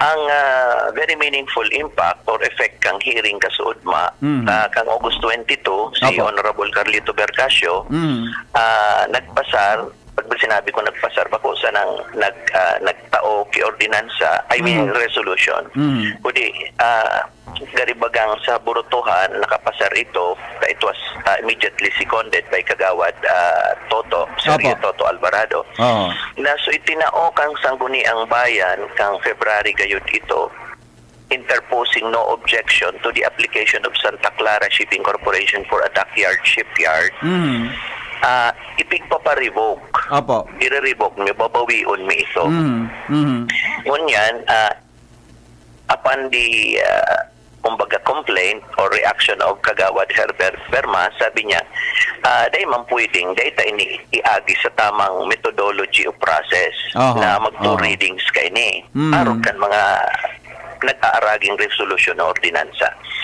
Ang very meaningful impact or effect kang hearing kasuodma kang August 22 si Honorable Carlito Bercasio nagpasar. Pag sinabi ko nagpasar ba ko sa nagtao ki ordinansa, I mean resolution. Kundi garibagang sa burutuhan nakapasar ito, it was immediately seconded by Kagawad Toto, Sergio Toto Alvarado. Na so itinao kang sangguniang bayan kang February gayud ito, interposing no objection to the application of Santa Clara Shipping Corporation for a dockyard shipyard. Ipigpaparevoke. I-revoke mi, babawion mi ito. Ngunyan, upon the kumbaga complaint or reaction of Kagawad Herbert Verma, sabi niya, dahil man pwedeng, dahil tayo iagi sa tamang methodology o process na mag-2 readings kayo ni. Aron kan mga nag-aaraging resolution na ordinansa.